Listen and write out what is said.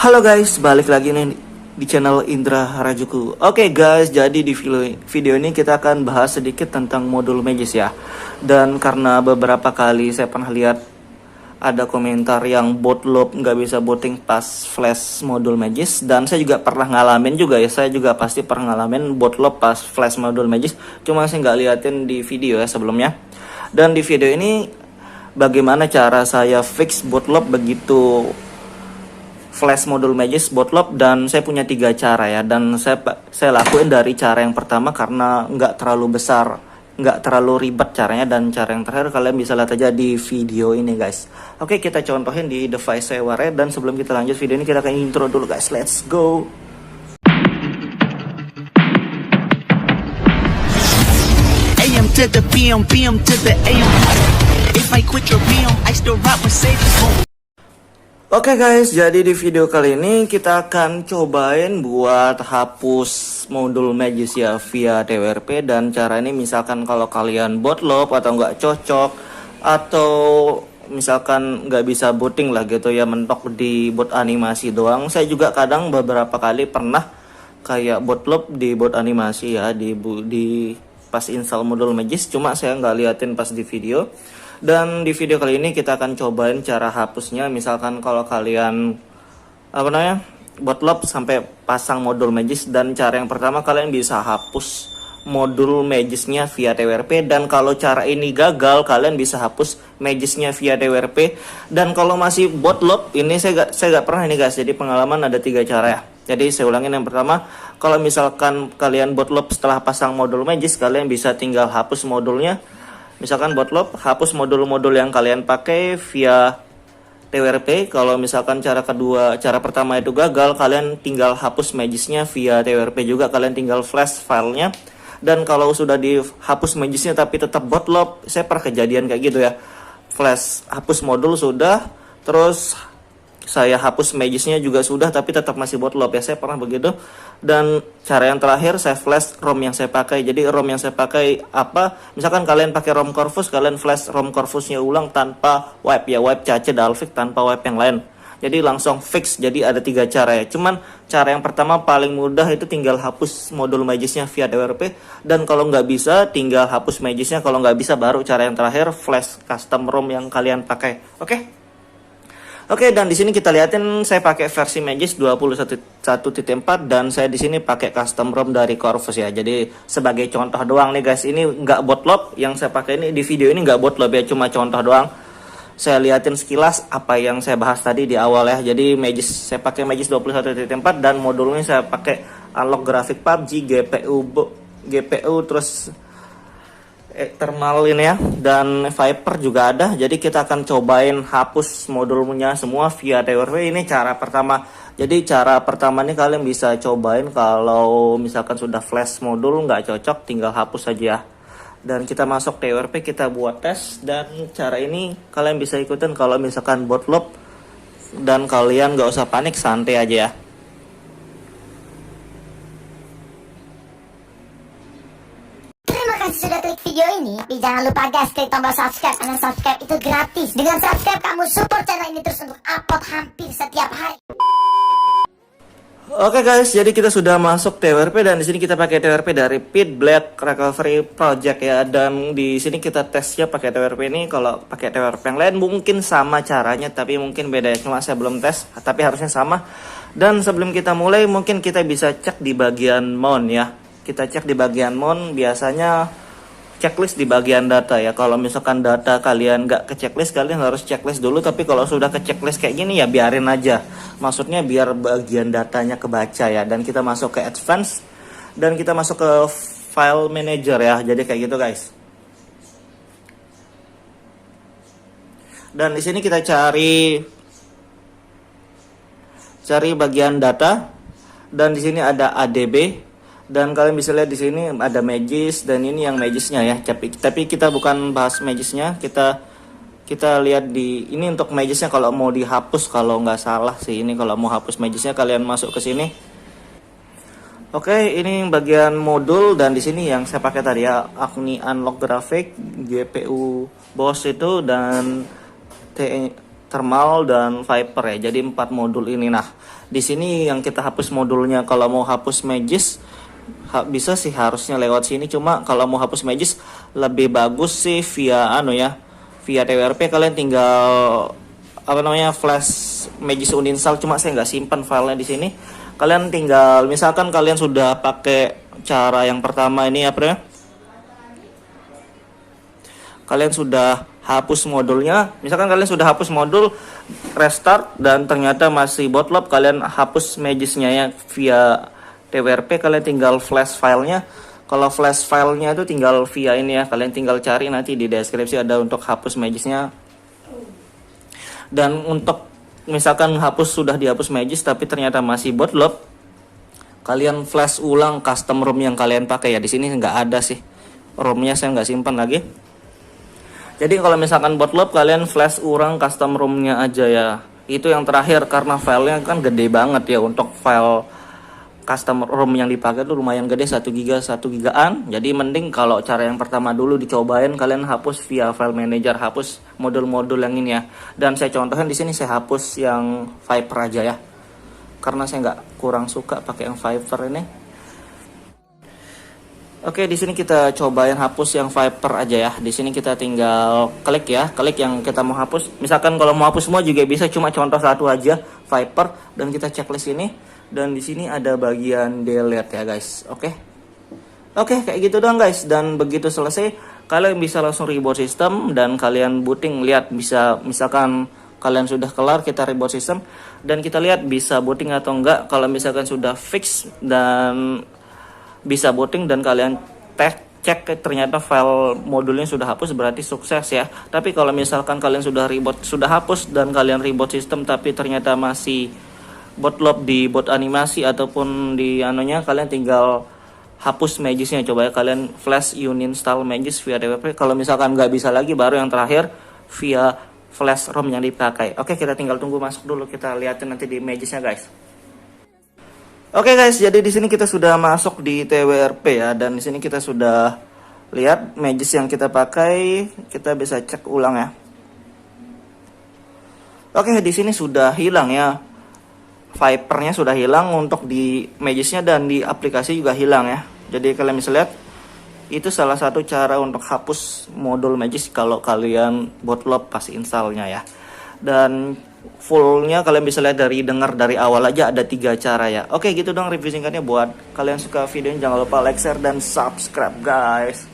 Halo guys, balik lagi nih di channel Indra Harajuku. Oke guys, jadi di video ini kita akan bahas sedikit tentang modul Magis ya. Dan karena beberapa kali saya pernah lihat ada komentar yang bot loop nggak bisa booting pas flash modul Magis, dan saya juga pernah ngalamin juga ya. Saya juga pasti pernah ngalamin bot loop pas flash modul Magis, cuma saya nggak liatin di video ya sebelumnya. Dan di video ini bagaimana cara saya fix bot loop begitu flash modul Magis bot loop, dan saya punya 3 cara ya, dan saya lakuin dari cara yang pertama karena nggak terlalu besar, nggak terlalu ribet caranya, dan cara yang terakhir kalian bisa lihat aja di video ini guys. Oke, kita contohin di device saya Ware, dan sebelum kita lanjut video ini kita akan intro dulu guys. Let's go. AM to the PM, PM to the AM. If I quit your PM, I still rock Mercedes. Oke guys, jadi di video kali ini kita akan cobain buat hapus modul Magis ya via TWRP. Dan cara ini misalkan kalau kalian bot loop atau nggak cocok, atau misalkan nggak bisa booting lah gitu ya, mentok di bot animasi doang. Saya juga kadang beberapa kali pernah kayak bot loop di bot animasi ya, di pas install modul Magis, cuma saya nggak liatin pas di video. Dan di video kali ini kita akan cobain cara hapusnya. Misalkan kalau kalian bot loop sampai pasang modul Magis, dan cara yang pertama kalian bisa hapus modul Magisnya via TWRP. Dan kalau cara ini gagal, kalian bisa hapus Magisnya via TWRP. Dan kalau masih bot loop, ini saya gak pernah ini guys. Jadi pengalaman ada 3 cara ya. Jadi saya ulangin, yang pertama, kalau misalkan kalian bot loop setelah pasang modul Magis, kalian bisa tinggal hapus modulnya. Misalkan bot loop, hapus modul-modul yang kalian pakai via TWRP. Kalau misalkan cara pertama itu gagal, kalian tinggal hapus Magisnya via TWRP juga, kalian tinggal flash filenya. Dan kalau sudah dihapus Magisnya tapi tetap bot loop, saya pernah kejadian kayak gitu ya. Flash hapus modul sudah, terus saya hapus Magisnya juga sudah, tapi tetap masih bot loop ya, saya pernah begitu. Dan cara yang terakhir, saya flash ROM yang saya pakai. Jadi ROM yang saya pakai apa? Misalkan kalian pakai ROM Corvus, kalian flash ROM Corvusnya ulang tanpa wipe ya, wipe cache Dalvik tanpa wipe yang lain. Jadi langsung fix. Jadi ada 3 cara ya. Cuman cara yang pertama paling mudah, itu tinggal hapus modul Magisnya via TWRP. Dan kalau nggak bisa, tinggal hapus Magisnya. Kalau nggak bisa, baru cara yang terakhir, flash custom ROM yang kalian pakai. Oke, dan di sini kita liatin saya pakai versi Magis 21.4, dan saya di sini pakai custom ROM dari Corvus ya. Jadi sebagai contoh doang nih guys, ini nggak bot loop yang saya pakai ini di video ini, nggak bot loop ya, cuma contoh doang. Saya liatin sekilas apa yang saya bahas tadi di awal ya. Jadi Magis, saya pakai Magis 21.4, dan modulnya saya pakai unlock grafik PUBG, GPU terus thermal ini ya, dan Viper juga ada. Jadi kita akan cobain hapus modulnya semua via TWRP. Ini cara pertama. Jadi cara pertama ini kalian bisa cobain kalau misalkan sudah flash modul nggak cocok, tinggal hapus saja. Dan kita masuk TWRP, kita buat tes, dan cara ini kalian bisa ikutin kalau misalkan bot loop, dan kalian nggak usah panik, santai aja ya. Sudah klik video ini, tapi jangan lupa guys, klik tombol subscribe, karena subscribe itu gratis. Dengan subscribe kamu support channel ini terus untuk upload hampir setiap hari. Oke guys, jadi kita sudah masuk TWRP, dan di sini kita pakai TWRP dari Pit Black Recovery Project ya. Dan di sini kita tesnya pakai TWRP ini. Kalau pakai TWRP yang lain mungkin sama caranya, tapi mungkin beda ya. Cuma saya belum tes, tapi harusnya sama. Dan sebelum kita mulai, mungkin kita bisa cek di bagian mount ya. Kita cek di bagian mount, biasanya checklist di bagian data ya. Kalau misalkan data kalian nggak ke checklist, kalian harus checklist dulu. Tapi kalau sudah ke checklist kayak gini ya biarin aja. Maksudnya biar bagian datanya kebaca ya. Dan kita masuk ke advance, dan kita masuk ke file manager ya. Jadi kayak gitu guys. Dan di sini kita cari bagian data, dan di sini ada ADB. Dan kalian bisa lihat di sini ada Magis, dan ini yang Magisnya ya. Tapi kita bukan bahas Magisnya, kita lihat di ini untuk Magisnya. Kalau mau dihapus, kalau nggak salah sih ini, kalau mau hapus Magisnya kalian masuk ke sini. Oke, ini bagian modul, dan di sini yang saya pakai tadi ya, Agni Unlock Graphic, GPU BOS itu, dan thermal dan Viper ya. Jadi 4 modul ini. Nah, di sini yang kita hapus modulnya. Kalau mau hapus Magis bisa sih harusnya lewat sini. Cuma kalau mau hapus Magis lebih bagus sih via via TWRP. Kalian tinggal flash Magis uninstall. Cuma saya nggak simpan filenya di sini. Kalian tinggal misalkan kalian sudah pakai cara yang pertama ini kalian sudah hapus modulnya. Misalkan kalian sudah hapus modul, restart dan ternyata masih bootloop, kalian hapus Magisnya ya via TWRP. Kalian tinggal flash filenya. Kalau flash filenya itu tinggal via ini ya, kalian tinggal cari nanti di deskripsi ada untuk hapus Magisnya. Dan untuk misalkan sudah dihapus Magis tapi ternyata masih bootloop, kalian flash ulang custom ROM yang kalian pakai ya. Di sini nggak ada sih ROM-nya, saya nggak simpan lagi. Jadi kalau misalkan bootloop, kalian flash ulang custom ROM-nya aja ya. Itu yang terakhir karena filenya kan gede banget ya. Untuk file custom ROM yang dipakai itu lumayan gede, 1 gigaan. Jadi mending kalau cara yang pertama dulu dicobain, kalian hapus via file manager, hapus modul-modul yang ini ya. Dan saya contohkan di sini saya hapus yang Viper aja ya. Karena saya nggak kurang suka pakai yang Viper ini. Oke, di sini kita cobain hapus yang Viper aja ya. Di sini kita tinggal klik ya, klik yang kita mau hapus. Misalkan kalau mau hapus semua juga bisa, cuma contoh satu aja Viper dan kita checklist ini. Dan di sini ada bagian delete ya guys. Oke, kayak gitu doang guys. Dan begitu selesai, kalian bisa langsung reboot sistem dan kalian booting. Lihat bisa, misalkan kalian sudah kelar, kita reboot sistem dan kita lihat bisa booting atau enggak. Kalau misalkan sudah fix dan bisa booting dan kalian cek ternyata file modulnya sudah hapus, berarti sukses ya. Tapi kalau misalkan kalian sudah hapus dan kalian reboot sistem tapi ternyata masih bootloop di boot animasi ataupun di kalian tinggal hapus Magisnya. Coba ya kalian flash uninstall Magis via TWRP. Kalau misalkan nggak bisa lagi, baru yang terakhir via flash ROM yang dipakai. Oke, kita tinggal tunggu masuk dulu, kita lihatin nanti di Magisnya guys. Oke guys, jadi di sini kita sudah masuk di TWRP ya, dan di sini kita sudah lihat Magis yang kita pakai. Kita bisa cek ulang ya. Oke, di sini sudah hilang ya. Vipernya sudah hilang untuk di Magisnya dan di aplikasi juga hilang ya. Jadi kalian bisa lihat itu salah satu cara untuk hapus modul Magis kalau kalian bootloop pas installnya ya. Dan fullnya kalian bisa lihat dengar dari awal aja ada 3 cara ya. Oke, gitu dong review singkatnya. Buat kalian suka videonya jangan lupa like, share dan subscribe guys.